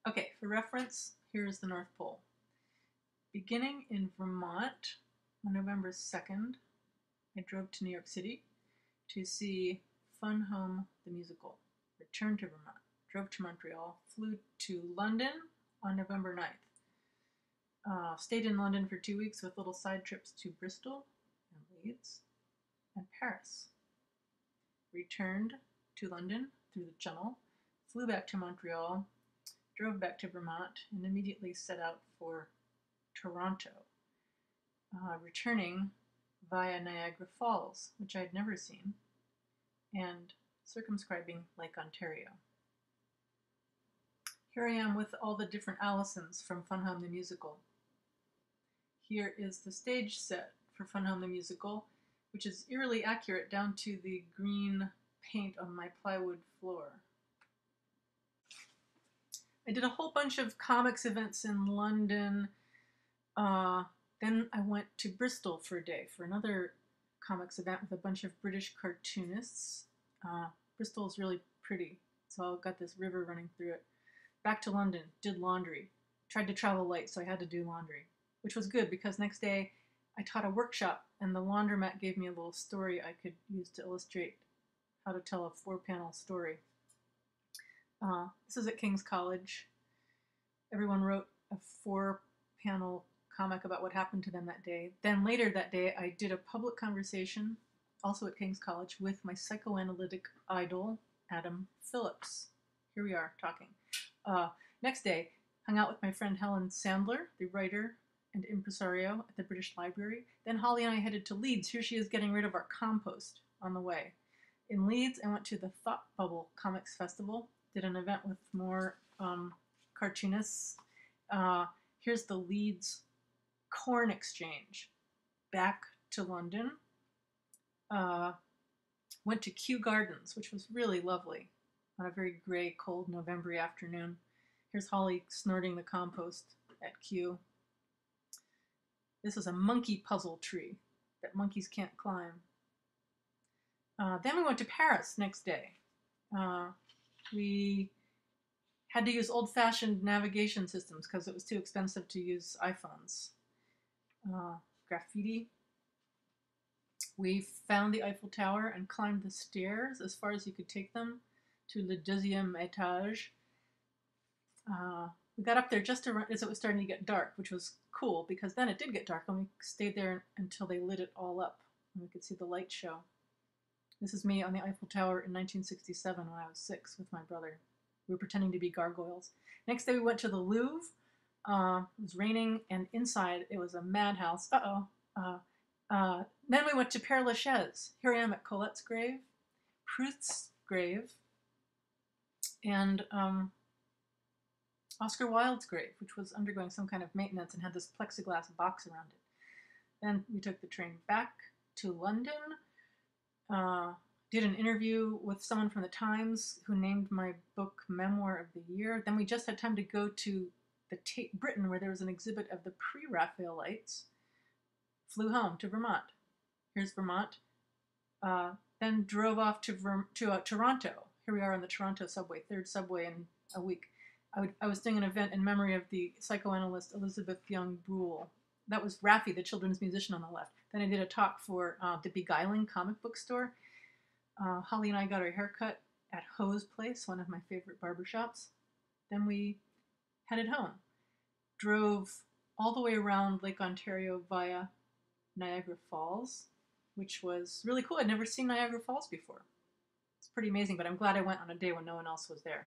Okay, for reference, here is the North Pole. Beginning in Vermont on November 2nd, I drove to New York City to see Fun Home the musical. Returned to Vermont, drove to Montreal, flew to London on November 9th. Stayed in London for 2 weeks with little side trips to Bristol and Leeds and Paris. Returned to London through the Channel, flew back to Montreal, drove back to Vermont, and immediately set out for Toronto, returning via Niagara Falls, which I had never seen, and circumscribing Lake Ontario. Here I am with all the different Alisons from Fun Home the Musical. Here is the stage set for Fun Home the Musical, which is eerily accurate down to the green paint on my plywood floor. I did a whole bunch of comics events in London. Then I went to Bristol for a day for another comics event with a bunch of British cartoonists. Bristol is really pretty, so I've got this river running through it. Back to London, did laundry. Tried to travel light, so I had to do laundry, which was good because next day I taught a workshop and the laundromat gave me a little story I could use to illustrate how to tell a 4-panel story. This is at King's College. Everyone wrote a 4-panel comic about what happened to them that day. Then later that day, I did a public conversation, also at King's College, with my psychoanalytic idol, Adam Phillips. Here we are talking. Next day, hung out with my friend Helen Sandler, the writer and impresario at the British Library. Then Holly and I headed to Leeds. Here she is getting rid of our compost on the way. In Leeds, I went to the Thought Bubble Comics Festival, did an event with more cartoonists. Here's the Leeds Corn Exchange. Back to London. Went to Kew Gardens, which was really lovely on a very gray, cold November afternoon. Here's Holly snorting the compost at Kew. This is a monkey puzzle tree that monkeys can't climb. Then we went to Paris next day. We had to use old-fashioned navigation systems because it was too expensive to use iPhones. Graffiti. We found the Eiffel Tower and climbed the stairs as far as you could take them to le deuxième étage. We got up there just as it was starting to get dark, which was cool because then it did get dark and we stayed there until they lit it all up and we could see the light show. This is me on the Eiffel Tower in 1967 when I was 6 with my brother. We were pretending to be gargoyles. Next day we went to the Louvre. It was raining and inside it was a madhouse. Then we went to Père Lachaise. Here I am at Colette's grave, Proust's grave, and Oscar Wilde's grave, which was undergoing some kind of maintenance and had this plexiglass box around it. Then we took the train back to London, did an interview with someone from the Times who named my book Memoir of the Year. Then we just had time to go to the Tate Britain where there was an exhibit of the pre-Raphaelites. Flew home to Vermont. Here's Vermont. Then drove off to Toronto. Here we are on the Toronto subway, 3rd subway in a week. I was doing an event in memory of the psychoanalyst Elizabeth Young Brule. That was Raffi, the children's musician on the left. Then I did a talk for the Beguiling comic book store. Holly and I got our hair cut at Ho's Place, one of my favorite barbershops. Then we headed home. Drove all the way around Lake Ontario via Niagara Falls, which was really cool. I'd never seen Niagara Falls before. It's pretty amazing, but I'm glad I went on a day when no one else was there.